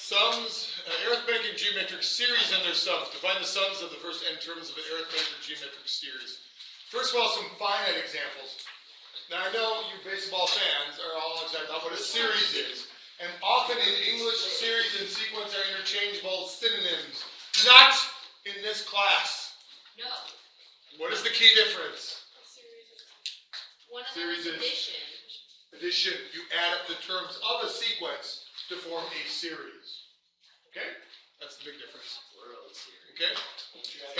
Sums, arithmetic and geometric series and their sums. To find the sums of the first n terms of an arithmetic or geometric series. First of all, some finite examples. Now I know you baseball fans are all excited about what a series is. And often in English, series and sequence are interchangeable synonyms. Not in this class. No. What is the key difference? One of them is addition. Addition. You add up the terms of a sequence to form a series. Okay? That's the big difference. Okay?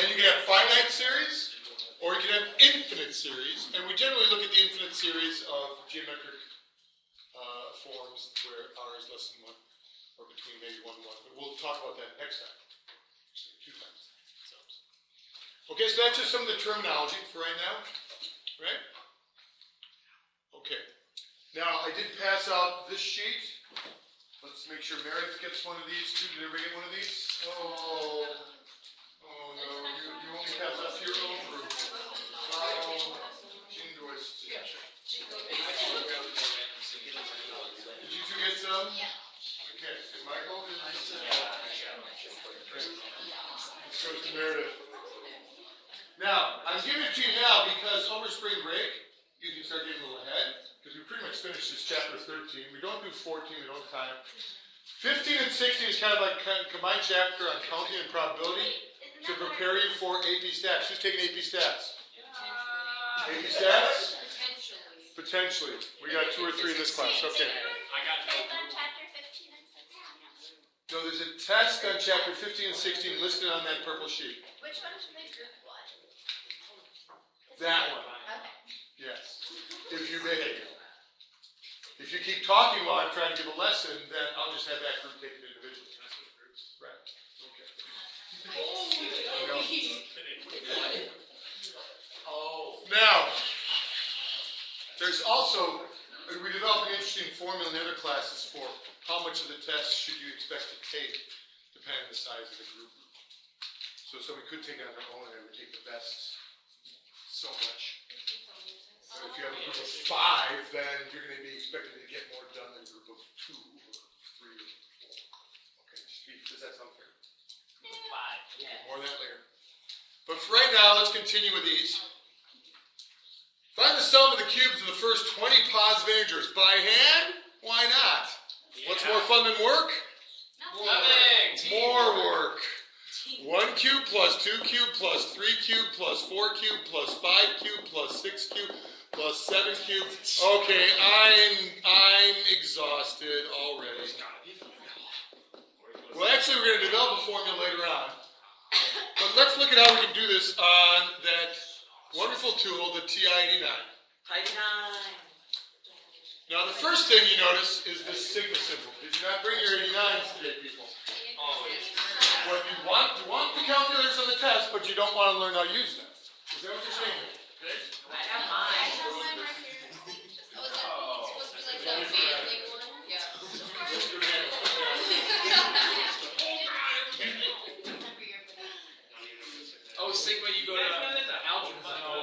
And you can have finite series, or you can have infinite series. And we generally look at the infinite series of geometric forms where r is less than 1, or between maybe 1 and 1. But we'll talk about that next time. Actually, 2 times. Okay, so that's just some of the terminology for right now. Right? Okay. Now, I did pass out this sheet. Let's make sure Meredith gets one of these too. Did everybody get one of these? Oh no, you only pass out to your own group. Oh, jingoist. Yeah, sure. Did you two get some? Yeah. Okay, and Michael? Let's go to Meredith. Now, I'm giving it to you now because over spring break, you can start getting a little ahead. Because we pretty much finished this chapter 13. We don't do 14, we don't have time. 15 and 16 is kind of like a combined chapter on counting and probability to prepare you for AP Stats. Who's taking AP Stats? AP Stats? Potentially. We got 2 or 3 in this class. Okay. I got chapter 15 and 16. No, there's a test on chapter 15 and 16 listed on that purple sheet. Which one's the group one? That one. Okay. Yes. If you behave. If you keep talking while I'm trying to give a lesson, then I'll just have that group take it individually. Right. Okay. Now, there's also, we developed an interesting formula in the other classes for how much of the test should you expect to take, depending on the size of the group. So somebody could take it on their own, and I would take the best so much. So if you have a group of 5, then you're going to be expected to get more done than a group of 2 or 3 or 4. Okay, does that sound fair? 5, yeah. More of that later. But for right now, let's continue with these. Find the sum of the cubes of the first 20 positive integers. By hand? Why not? Yeah. What's more fun than work? Nothing. More work. 1 cube plus 2 cube plus 3 cube plus 4 cube plus 5 cube plus 6 cube plus 7 cube. Okay, I'm exhausted already. Well, actually, we're going to develop a formula later on. But let's look at how we can do this on that wonderful tool, the TI-89. Now, the first thing you notice is this sigma symbol. Did you not bring your 89s today, people? Well, you want the calculators on the test, but you don't want to learn how to use them. Is that what you're saying? Okay? I have mine right here. Oh, is that supposed to be like that family one? Yeah. Oh, Sigma, you go to algebra. Probably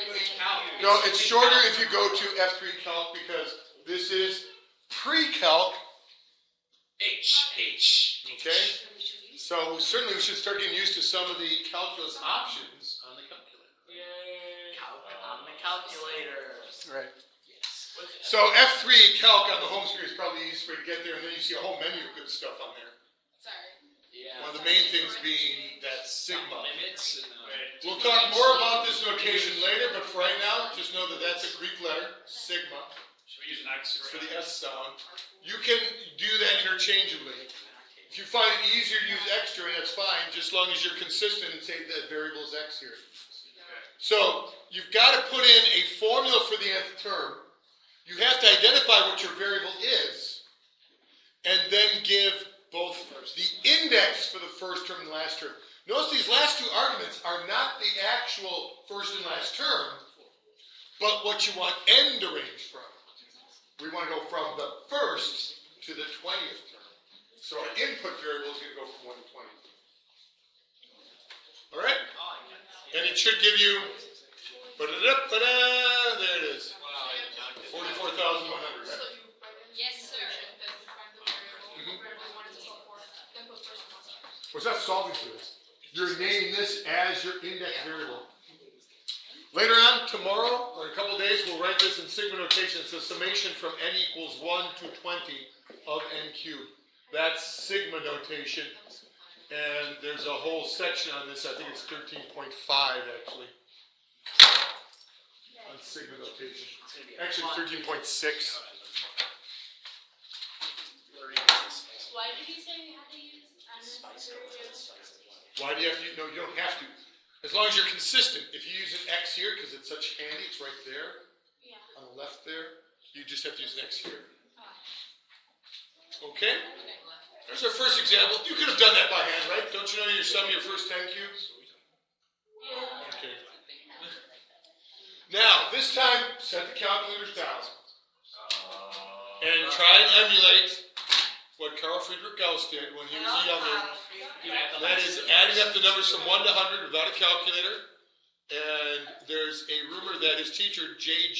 go to catalog. No, it's shorter if you go to F3 Calc because this is pre-calc. H. Okay? So certainly we should start getting used to some of the calculus options on the calculator. Yay. Calc on the calculator. Right. Yes. So F3 Calc on the home screen is probably the easiest way to get there, and then you see a whole menu of good stuff on there. Sorry. Yeah. One of the main things being that sigma. Limits and We'll talk more about this notation later, but for right now, just know that that's a Greek letter, sigma. should we use an X It's for the S sound. You can do that interchangeably. If you find it easier to use extra, that's fine, just as long as you're consistent and say that variable is X here. So, you've got to put in a formula for the nth term. You have to identify what your variable is, and then give both the index for the first term and the last term. Notice these last 2 arguments are not the actual first and last term, but what you want n to range from. We want to go from the first to the 20th term. So our input variable is going to go from 1 to 20. All right? And it should give you, there it is, 44,100. Right? Yes, sir. Well, it's not solving for this. You're naming this as your index variable. Later on, tomorrow, or in a couple of days, we'll write this in sigma notation. It's a summation from n equals 1 to 20 of n cubed. That's sigma notation. And there's a whole section on this. I think it's 13.5, actually. On sigma notation. Actually, 13.6. Why did he say we had to use variables? Why do you have to? No, you don't have to. As long as you're consistent. If you use an X here, because it's such handy, it's right there. Yeah. On the left there. You just have to use an X here. Okay? There's our first example. You could have done that by hand, right? Don't you know your sum of your first 10 cubes? Yeah. Okay. Now, this time, set the calculators down. And try and emulate what Carl Friedrich Gauss did when he was a youngling. That is adding up the numbers from 1 to 100 without a calculator. And there's a rumor that his teacher, John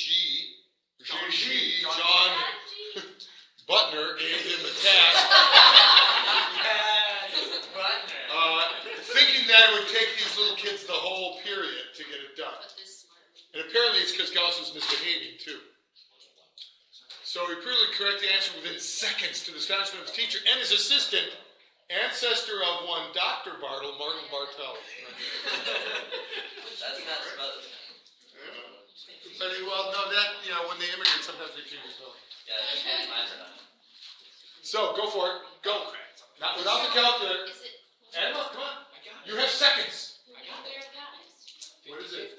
Butner, gave him a task. Thinking that it would take these little kids the whole period to get it done. And apparently it's because Gauss was misbehaving too. So he proved the correct answer within seconds to the astonishment of his teacher and his assistant, ancestor of one Dr. Bartle, Martin Bartel. That's not spelled. But well, no, that, when they immigrate, sometimes they change the spelling. Yeah, that's mine. So, go for it. Go. Not without the calculator. Is it? Emma, come on. You have seconds. What What is it?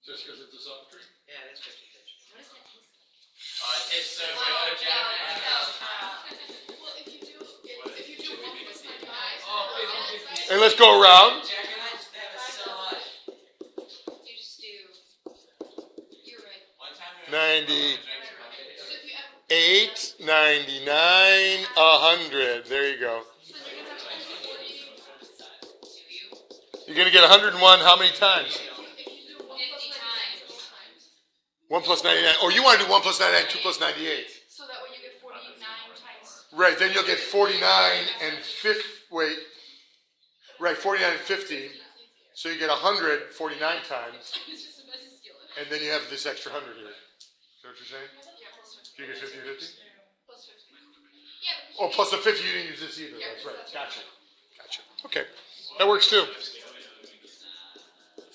Just because it's a subtree? Yeah, that's 50. is that? It's so Well, good. if you do 1 plus 9, And let's go around. Jack and I just have it so much. you just do. You're right. One time 98, So if you ever. 99, 100. There you go. So you're gonna have 40. You're going to get 101 how many times? If you do 1 plus 9 times. 1 plus 99. Or you want to do 1 plus 99, 2 plus 98. So that way you get 49 times. Right, then you'll get 49 and 50. Wait. Right, 49 and 50. So you get 100 49 times. It's just a messy skill. And then you have this extra 100 here. Is that what you're saying? Yeah, plus 50. Do you get 50 50? Plus 50. Yeah. Oh, plus the 50, you didn't use this either. That's right. Gotcha. Gotcha. Okay. That works too.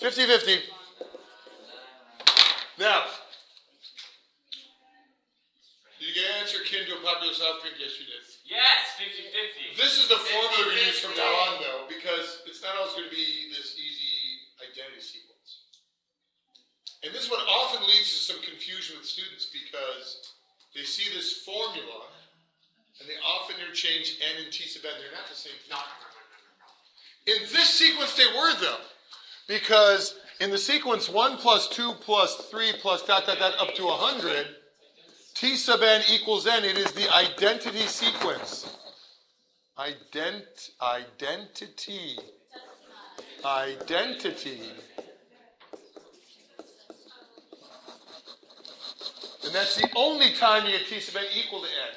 50-50. Now, did you get an answer akin to a popular soft drink? Yes, you did. Yes, 50-50. This is the formula we use from now on, though, because it's not always going to be this easy identity sequence. And this one often leads to some confusion with students because they see this formula and they often interchange n and t sub n. They're not the same thing. In this sequence, they were, though, because in the sequence 1 plus 2 plus 3 plus ... up to 100, t sub n equals n. It is the identity sequence. Identity. And that's the only time you get t sub n equal to n.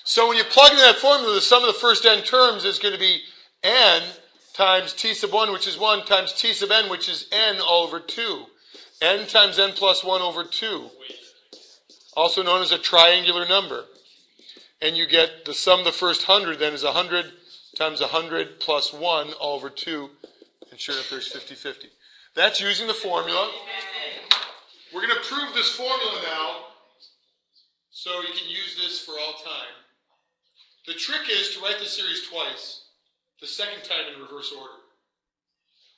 So when you plug in that formula, the sum of the first n terms is going to be n times t sub 1, which is 1, times t sub n, which is n all over 2. N times n plus 1 over 2. Also known as a triangular number. And you get the sum of the first 100 then is 100 times 100 plus 1 all over 2. And sure enough, there's 50-50. That's using the formula. We're going to prove this formula now so you can use this for all time. The trick is to write the series twice, the second time in reverse order.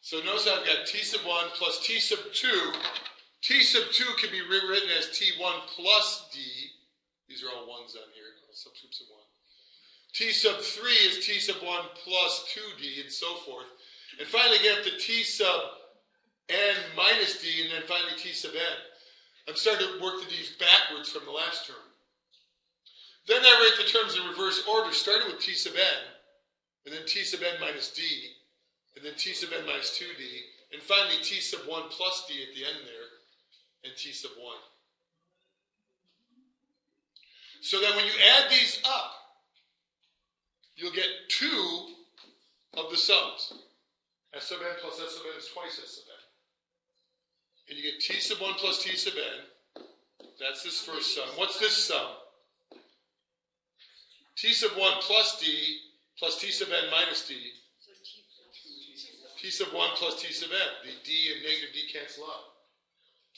So notice I've got t sub 1 plus t sub 2. T sub 2 can be rewritten as t1 plus d. These are all ones on here, subscripts of 1. T sub 3 is t sub 1 plus 2d, and so forth. And finally get up to t sub n minus d, and then finally t sub n. I'm starting to work the d's backwards from the last term. Then I write the terms in reverse order, starting with t sub n, and then t sub n minus d, and then t sub n minus 2d, and finally t sub 1 plus d at the end there, and t sub 1. So then when you add these up, you'll get 2 of the sums. S sub n plus S sub n is twice S sub n. And you get T sub 1 plus T sub n. That's this first sum. What's this sum? T sub 1 plus D plus T sub n minus D. T sub 1 plus T sub n. The D and negative D cancel out.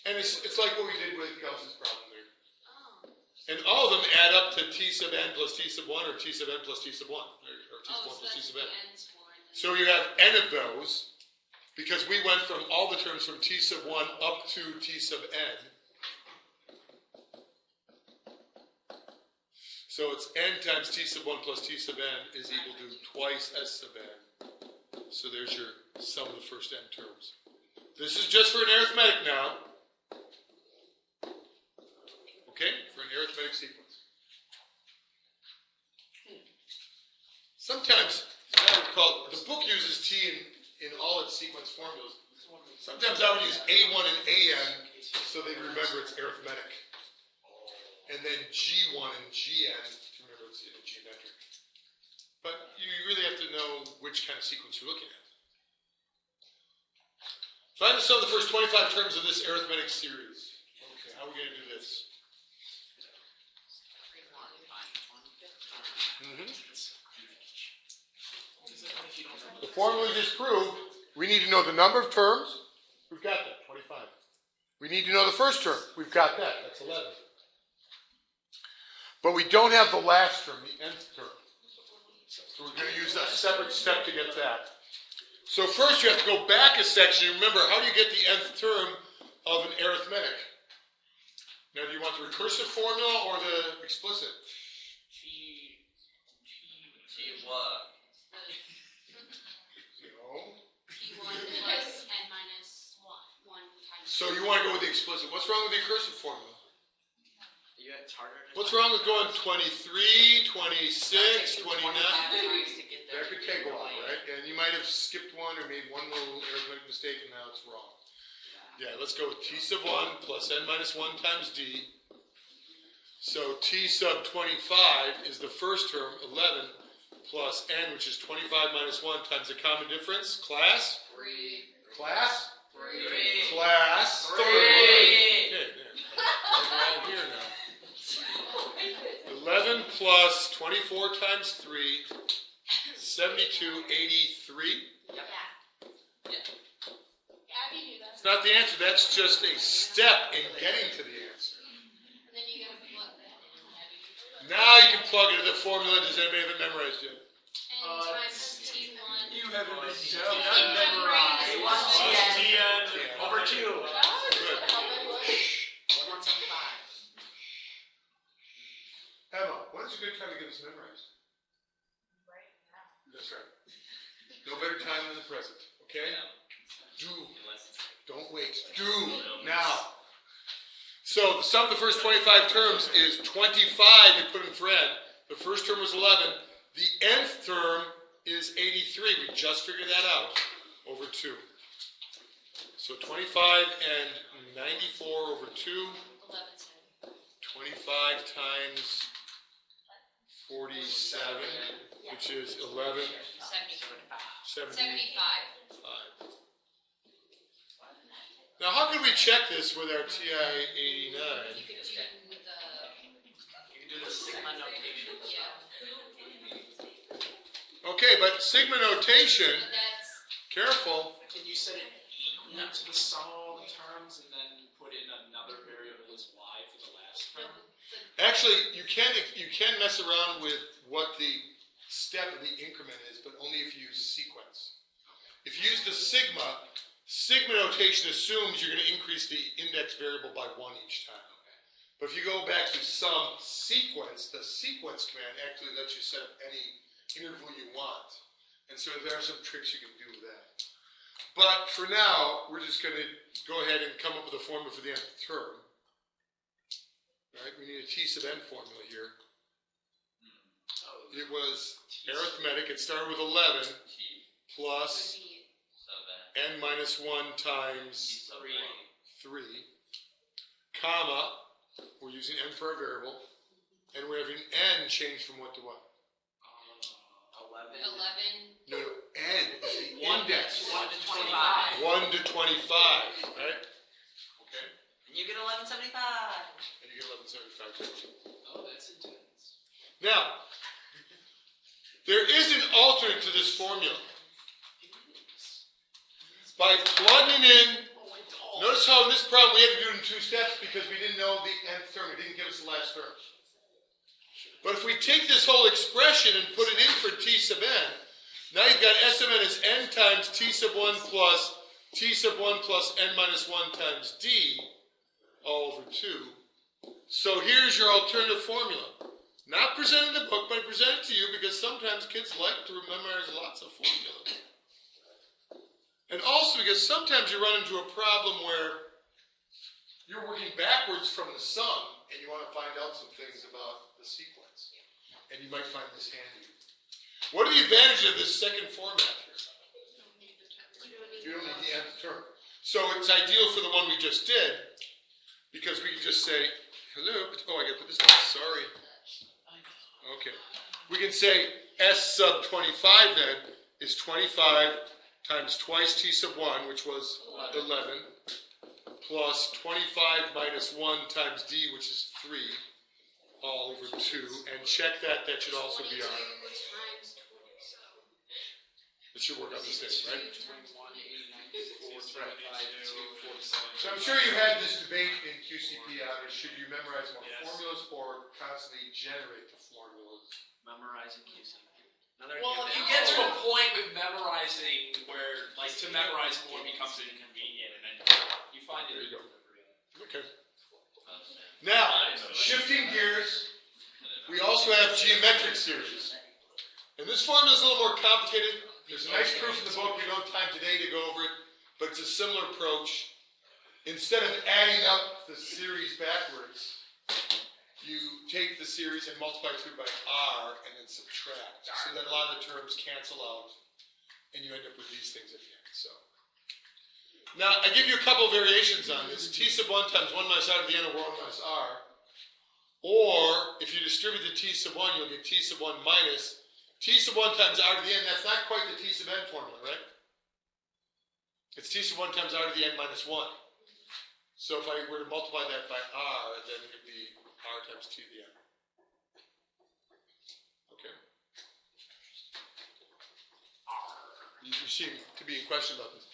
And it's like what we did with Gauss's problem there. And all of them add up to T sub n plus T sub 1 or T sub n plus T sub 1. Or T sub 1 plus T sub n. So you have n of those because we went from all the terms from T sub 1 up to T sub n. So it's n times T sub 1 plus T sub n is equal to twice S sub n. So there's your sum of the first n terms. This is just for an arithmetic now. Okay? For an arithmetic sequence. Sometimes, as I recall, the book uses T in all its sequence formulas. Sometimes I would use A1 and AN so they remember it's arithmetic. And then G1 and GN to remember it's geometric. But you really have to know which kind of sequence you're looking at. Find the sum of the first 25 terms of this arithmetic series. Okay, how are we going to do this? The formula we just proved, we need to know the number of terms. We've got that, 25. We need to know the first term. We've got that, that's 11. But we don't have the last term, the nth term. So we're going to use a separate step to get that. So first you have to go back a section. Remember, how do you get the nth term of an arithmetic? Now, do you want the recursive formula or the explicit? So you want to go with the explicit. What's wrong with the recursive formula? Yeah, it's harder. What's wrong with going 23, 26, 29? That could take a while, right? And you might have skipped one or made one little arithmetic mistake and now it's wrong. Yeah, let's go with T sub 1 plus n minus 1 times D. So T sub 25 is the first term, 11, plus n, which is 25 minus 1 times the common difference. Class? 3. Class? 3. Class? 3. Okay, there. We're all here now. 11 plus 24 times 3, 72, 83. It's not the answer, that's just a step in getting to the answer. And then you gotta plug that in. Now you can plug into the formula. Does anybody have it memorized yet? N times T1. You haven't been memorized. Over 2. Good. 175. Emma, when is a good time to get this memorized? Right now. That's right. No better time than the present. Okay? Do. Don't wait. Do now. So the sum of the first 25 terms is 25. You put in for n. The first term was 11. The nth term is 83. We just figured that out. Over 2. So 25 and 94 over 2. 25 times 47, which is 11. 75. 75. Now, how can we check this with our TI 89? You could do with the, You can do the sigma notation. yeah. Okay, but sigma notation, But that's, careful. Can you set it equal to the sum of all the terms and then put in another variable as y for the last term? Actually, you can mess around with what the step of the increment is, but only if you use sequence. If you use the sigma notation assumes you're going to increase the index variable by 1 each time. But if you go back to some sequence, the sequence command actually lets you set up any interval you want. And so there are some tricks you can do with that. But for now, we're just going to go ahead and come up with a formula for the nth term. Right? We need a T sub n formula here. It was arithmetic. It started with 11 plus n minus 1 times 3, comma, we're using n for our variable, and we're having n change from what to what? No, n is the index. 1 to 25. 1 to 25, right? Okay. And you get 1175. And you get 1175. Oh, that's intense. Now, there is an alternate to this formula. By plugging in, notice how in this problem we had to do it in 2 steps because we didn't know the nth term. It didn't give us the last term. But if we take this whole expression and put it in for t sub n, now you've got s of n is n times t sub 1 plus t sub 1 plus n minus 1 times d all over 2. So here's your alternative formula. Not presented in the book, but I present it to you because sometimes kids like to memorize lots of formulas. And also because sometimes you run into a problem where you're working backwards from the sum and you want to find out some things about the sequence. And you might find this handy. What are the advantages of this second format here? You don't need the nth term. So it's ideal for the one we just did because we can just say, hello, oh, I got to put this down, sorry. Okay. We can say S sub 25 then is 25 times twice t sub 1, which was 11, plus 25 minus 1 times d, which is 3, all over 2. And check that, that should also be R. It should work out the same, right? So I'm sure you had this debate in QCP on should you memorize more formulas or constantly generate the formulas? Memorizing QC. Well, you get to a point with memorizing where, like, to memorize more becomes inconvenient, and then you find it. There you go. Okay. Now, shifting gears, we also have geometric series. And this formula is a little more complicated. There's a nice proof in the book. We don't have time today to go over it, but it's a similar approach. Instead of adding up the series backwards, you take the series and multiply through by r and then subtract. So that a lot of the terms cancel out, and you end up with these things at the end. So now, I give you a couple of variations on this. T sub 1 times 1 minus r to the n over 1 minus r. Or, if you distribute the t sub 1, you'll get t sub 1 minus t sub 1 times r to the n. That's not quite the t sub n formula, right? It's t sub 1 times r to the n minus 1. So if I were to multiply that by r, then it would be r times t to the n. Okay? You seem to be in question about this.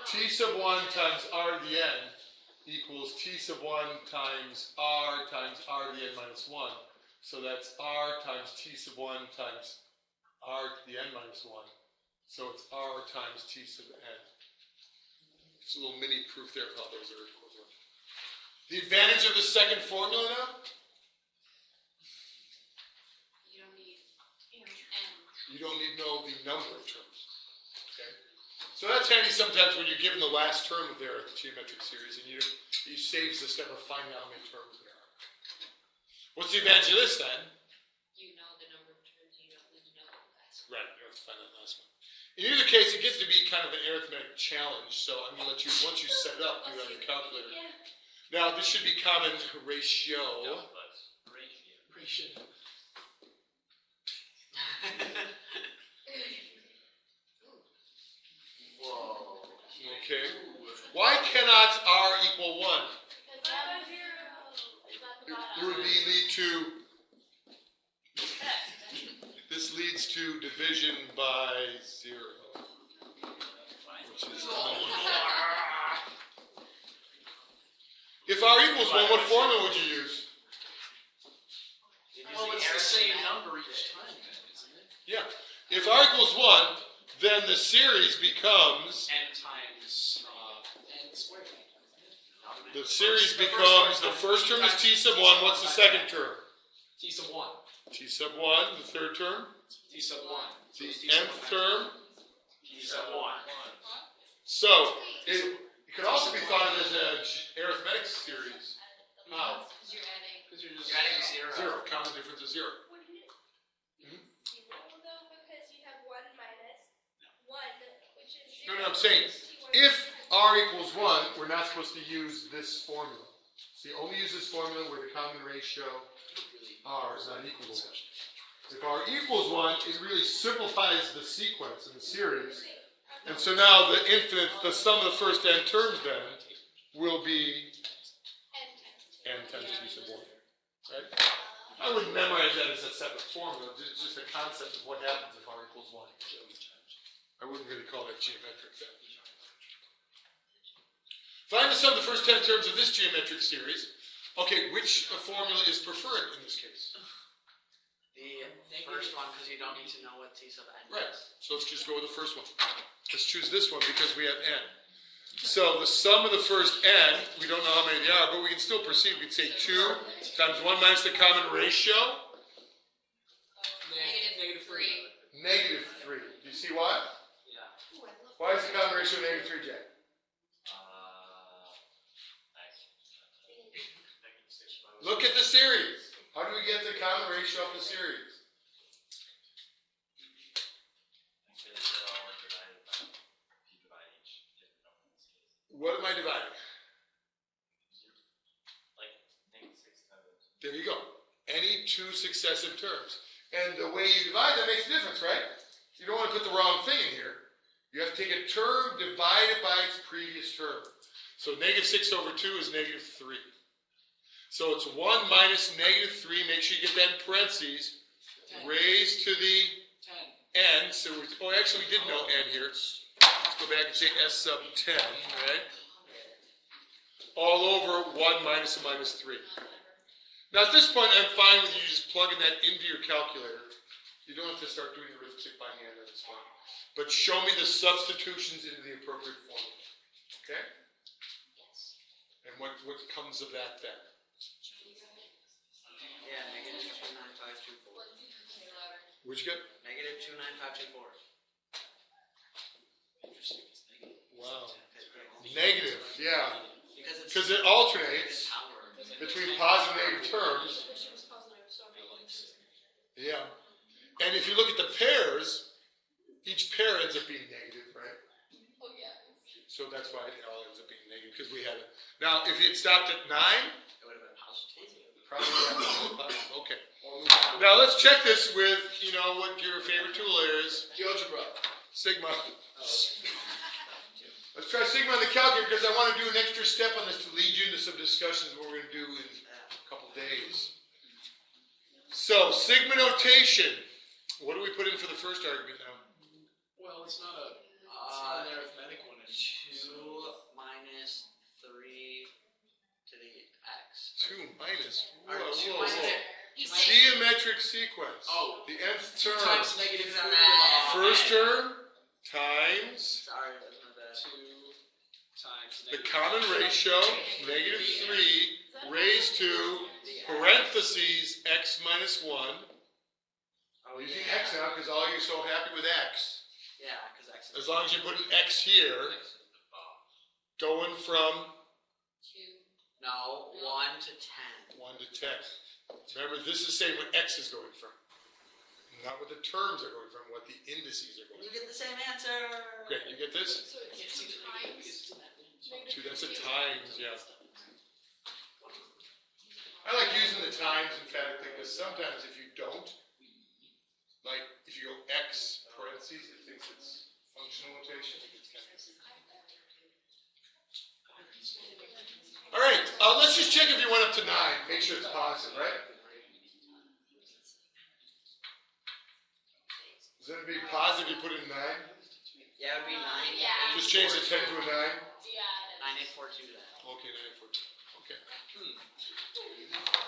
T sub 1 times r to the n equals t sub 1 times r to the n minus 1. So that's r times t sub 1 times r to the n minus 1. So it's r times t sub n. Just a little mini proof there of how those are equivalent. The advantage of the second formula now? You don't need n. You don't need to know the number of terms. Okay? So that's handy sometimes when you're given the last term of their geometric series and it saves the step of finding out how many terms there are. What's the advantage of this then? You know the number of terms, you don't need to know the last one. Right, you have to find out the last one. In either case, it gets to be kind of an arithmetic challenge, so I'm going to let you, once you set it up, do it on your calculator. Now, this should be common ratio. Ratio. Whoa. Okay. Why cannot r equal 1? It would lead to, this leads to division by 0. Which is if r equals 1, what formula would you use? Well, it's the same number each time, then, isn't it? Yeah. If r equals 1, then the series becomes, N times n squared. the series becomes, the first term is t sub 1, what's the second term? T sub 1. T sub 1, the third term? T sub 1. The nth term? T sub 1. So, it could also be thought of as an arithmetic series. How? You're adding. Because you're just You're adding 0. 0. Common difference is 0. Though, because you have 1 minus 1, which is 0. No, I'm saying, if r equals 1, we're not supposed to use this formula. So you only use this formula where the common ratio r is not equal to 1. If r equals 1, it really simplifies the sequence in the series. And so now the sum of the first n terms then will be n times 2 sub 1. Right? I wouldn't memorize that as a separate formula, just a concept of what happens if r equals 1. I wouldn't really call that geometric then. Find the sum of the first 10 terms of this geometric series. Okay, which formula is preferred in this case? The first one, because you don't need to know what t sub n Right. is. So let's just go with the first one. Let's choose this one because we have n. So the sum of the first n, we don't know how many they are, but we can still proceed. We can say 2 times 1 minus the common ratio. Negative 3. Negative 3. Do you see why? Yeah. Why is the common ratio negative 3, Jack? Look at the series. How do we get the common ratio of the series? What am I dividing? There you go. Any two successive terms. And the way you divide that makes a difference, right? You don't want to put the wrong thing in here. You have to take a term divided by its previous term. So negative 6 over 2 is negative 3. So it's 1 minus negative 3. Make sure you get that in parentheses. 10. Raised to the 10. n. So actually we did know n here. Let's go back and say s sub 10, right? All over 1 minus a minus 3. Now at this point, I'm fine with you just plugging that into your calculator. You don't have to start doing arithmetic by hand, that's fine. But show me the substitutions into the appropriate formula. Okay? And what comes of that then? Yeah, negative 29524. What'd you get? Negative 29524. Wow. Negative, yeah. Because Because it alternates between positive and negative terms. Yeah. And if you look at the pairs, each pair ends up being negative, right? Oh, yeah. So that's why it all ends up being negative, because we had it. Now, if you had stopped at 9, it would have been positive. probably yeah. Okay. Now let's check this with, what your favorite tool is. GeoGebra. Sigma. Let's try Sigma on the calculator because I want to do an extra step on this to lead you into some discussions what we're going to do in a couple days. So, Sigma notation. What do we put in for the first argument now? Well, it's not an arithmetic one. It's 2 minus 3 to the x. 2 minus. Or Whoa, 2 whoa, minus whoa. Geometric sequence. Oh. The nth term. times negative 3. First term times Sorry, that's not bad. 2 times the negative common ratio, negative 3, raised to parentheses x minus 1. Oh, Using yeah. x now because all you're so happy with x. Yeah, because x is As long as you put an x here, going from no 1 to 10. 1 to 10. Remember, this is saying what x is going from. Not what the terms are going from, what the indices are going You from. get the same answer. Great, you get this? So it's 2 times. 2, that's a times, yeah. I like using the times emphatically because sometimes if you don't, like if you go x parentheses, it thinks it's functional notation. All right, let's just check if you went up to 9. Make sure it's positive, right? Is it going to be positive if you put in 9? Yeah, it would be 9. Yeah. Just change the 10 to a 9? Yeah. 9842 then. Okay, 942. Okay.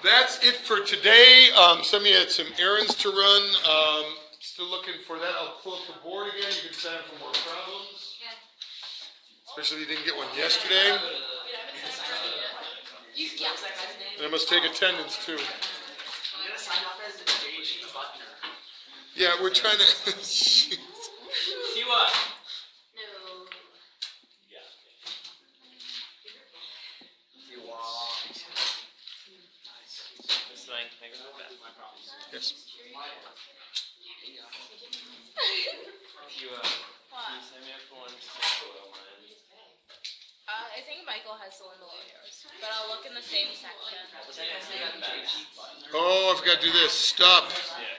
That's it for today. Some of you had some errands to run. Still looking for that. I'll pull up the board again. You can sign up for more problems. Especially if you didn't get one yesterday. And I must take attendance too. I'm going to sign off as J.G. Butner. Yeah, we're trying to. See what? No. You are. It's like, make a note of my problems. Yes. If you, can you send me a form to photo of mine? I think Michael has the one below yours, but I'll look in the same section. Was I going to say J.G. Butner? Oh, I forgot to do this. Stop. Yeah.